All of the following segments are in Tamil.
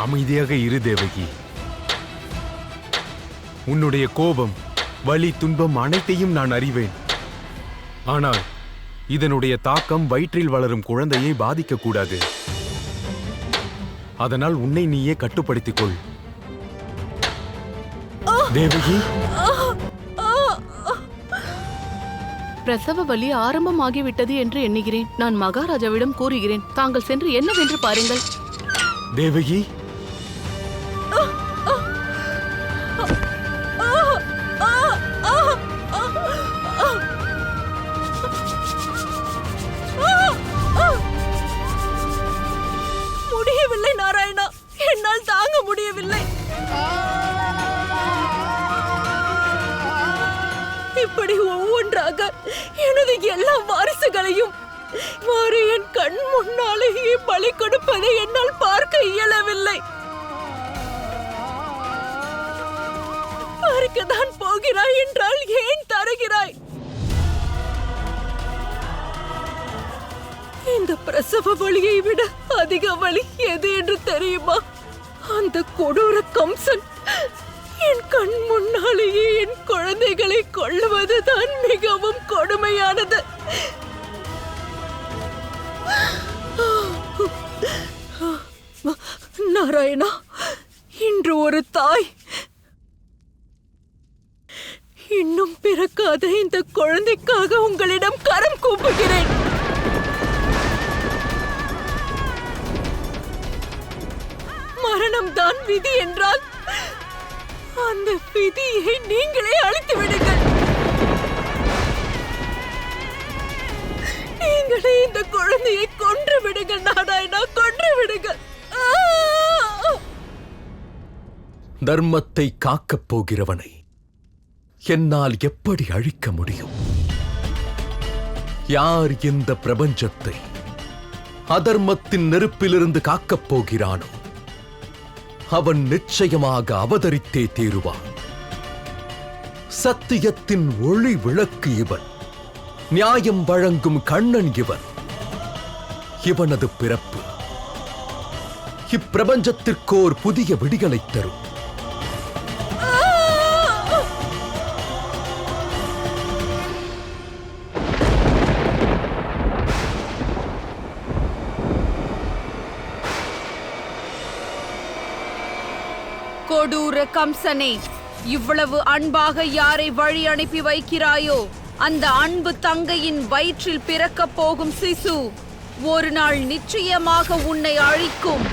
அமைதியாக இரு தேவகி. உன்னுடைய கோபம், வலி, துன்பம் அனைத்தையும் நான் அறிவேன். ஆனால் இதனுடைய தாக்கம் வயிற்றில் வளரும் குழந்தையை பாதிக்க கூடாது. அதனால் உன்னை நீயே கட்டுப்படுத்திக் கொள் தேவகி. பிரசவ வலி ஆரம்பமாகிவிட்டது என்று எண்ணுகிறேன். நான் மகாராஜாவிடம் கூறுகிறேன். தாங்கள் சென்று என்னவென்று பாருங்கள். தேவகி, முடியவில்லை நாராயணா, என்னால் தாங்க முடியவில்லை. இப்படி ஒவ்வொன்றாக எனது எல்லா வாரிசுகளையும் மாறி என் கண் முன்னாலேயே பலி கொடுப்பதை என்னால் பார்க்க இயலவில்லை. பார்க்கத்தான் போகிறாய் என்றால் ஏன் தருகிறாய்? இந்த பிரசவ வலியை விட அதிக வலி எது என்று தெரியுமா? அந்த கொடூர கம்சன் என் கண் முன்னாலேயே என் குழந்தைகளை கொல்லுவதுதான் மிகவும் கொடுமையானது. நாராயணா, இன்று ஒரு தாய் இன்னும் பிறக்காத இந்த குழந்தைக்காக உங்களிடம் கரம் கூப்புகிறேன். மரணம்தான் விதி என்றால் அந்த விதியை நீங்களே அழித்து விடுங்கள். நீங்களே இந்த குழந்தையை கொன்று விடுங்கள் நாராயணா, கொன்று விடுங்கள். தர்மத்தை காக்கப் போகிறவனை என்னால் எப்படி அழிக்க முடியும்? யார் இந்த பிரபஞ்சத்தை அதர்மத்தின் நெருப்பிலிருந்து காக்கப் போகிறானோ அவன் நிச்சயமாக அவதரித்தே தீருவான். சத்தியத்தின் ஒளி விளக்கு இவன். நியாயம் வழங்கும் கண்ணன் இவன். இவனது பிறப்பு இப்பிரபஞ்சத்திற்கோர் புதிய விடிகளை தரும். கொடூர கம்சனே, இவ்வளவு அன்பாக யாரை வழி அனுப்பி வைக்கிறாயோ அந்த அன்பு தங்கையின் வயிற்றில் பிறக்கப் போகும் சிசு ஒரு நாள் நிச்சயமாக உன்னை அழிக்கும்.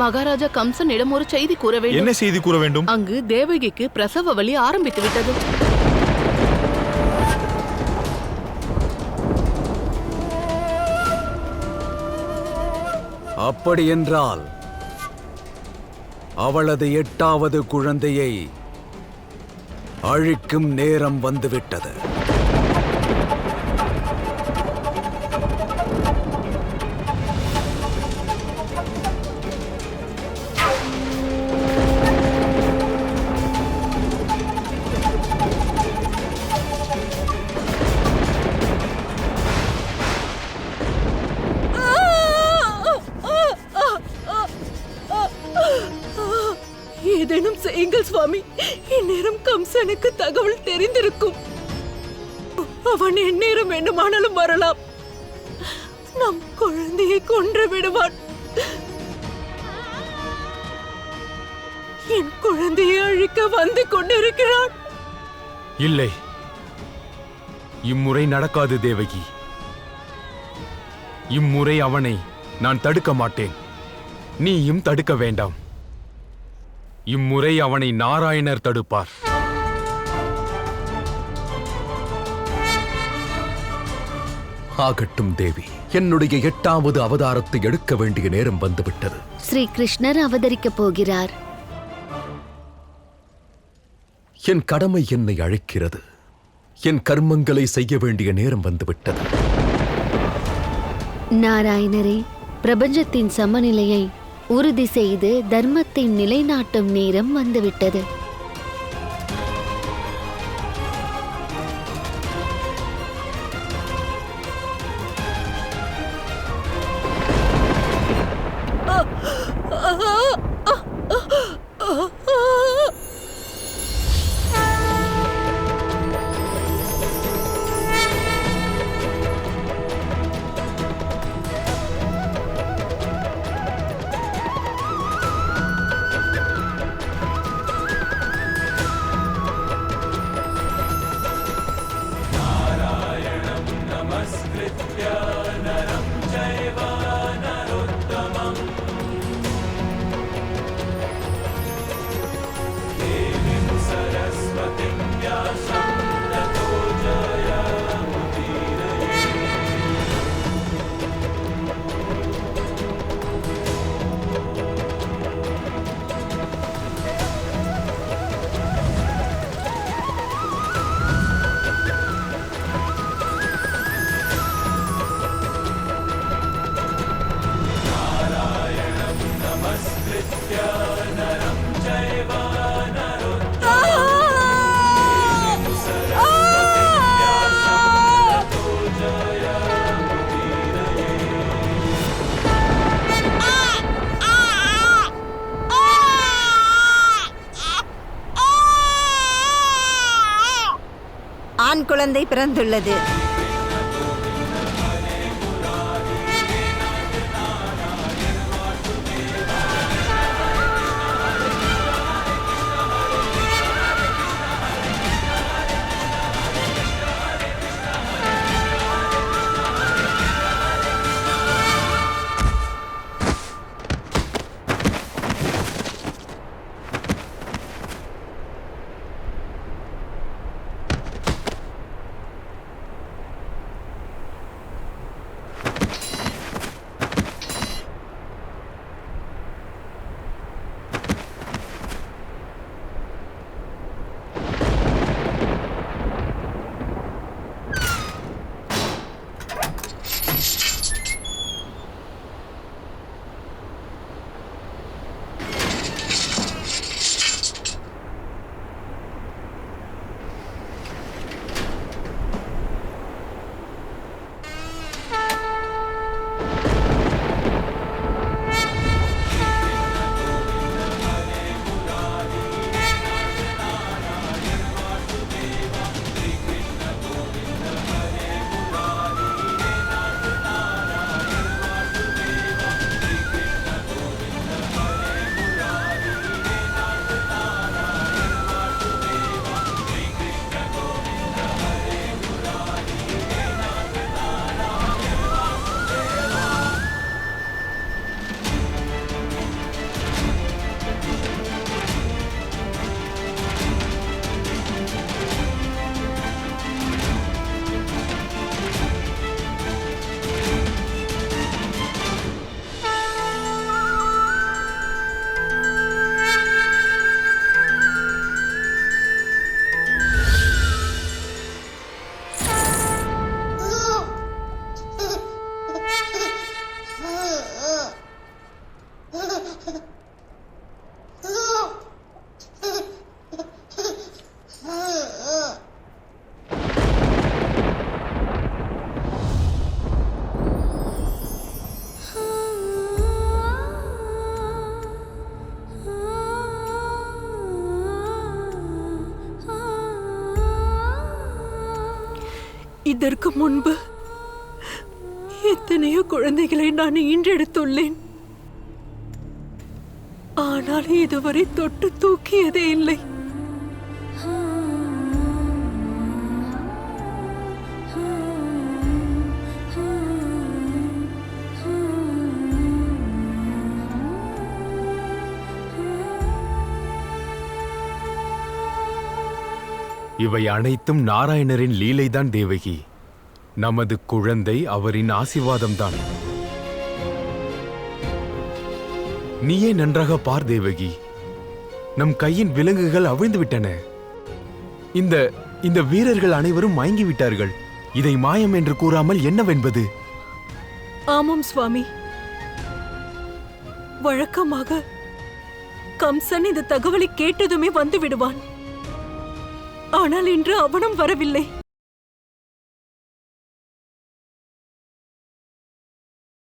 மகாராஜா கம்சனிடம் ஒரு செய்தி கூற வேண்டும். என்ன செய்தி கூற வேண்டும்? அங்கு தேவகிக்கு பிரசவ வலி ஆரம்பித்து விட்டது. அப்படியென்றால் அவளது 8வது குழந்தையை அழிக்கும் நேரம் வந்துவிட்டது. ஏதேனும் செய்யுங்கள் சுவாமி. இந்நேரம் கம்சனுக்கு தகவல் தெரிந்திருக்கும். அவன் எந்நேரம் வேண்டுமானாலும் வரலாம். நம் குழந்தையை கொன்று விடுவான். என் குழந்தையை அழிக்க வந்து கொண்டிருக்கிறான். இல்லை, இம்முறை நடக்காது தேவகி. இம்முறை அவனை நான் தடுக்க மாட்டேன். நீயும் தடுக்க வேண்டாம். இம்முறை அவனை நாராயணர் தடுப்பார். ஆகட்டும் தேவி, என்னுடைய 8வது அவதாரத்தை எடுக்க வேண்டிய நேரம் வந்துவிட்டது. ஸ்ரீ கிருஷ்ணர் அவதரிக்கப் போகிறார். என் கடமை என்னை அழைக்கிறது. என் கர்மங்களை செய்ய வேண்டிய நேரம் வந்துவிட்டது. நாராயணரே, பிரபஞ்சத்தின் சமநிலையை உறுதி செய்து தர்மத்தை நிலைநாட்டும் நேரம் வந்துவிட்டது. ஆண் குழந்தை பிறந்துள்ளது. இதற்கு முன்பு எத்தனையோ குழந்தைகளை நான் ஈன்றெடுத்துள்ளேன். ஆனால் இதுவரை தொட்டு தூக்கியதே இல்லை. இவை அனைத்தும் நாராயணரின் லீலைதான் தேவகி. நமது குழந்தை அவரின் ஆசீர்வாதம்தான். நீயே நன்றாக பார் தேவகி, நம் கையின் விலங்குகள் அவிழ்ந்து விட்டன. இந்த வீரர்கள் அனைவரும் மயங்கி விட்டார்கள். இதை மாயம் என்று கூறாமல் என்னவென்பது? ஆமாம் சுவாமி, வழக்கமாக கம்சன் இந்த தகவலை கேட்டதுமே வந்து விடுவான். ஆனால் இன்று அவனும் வரவில்லை.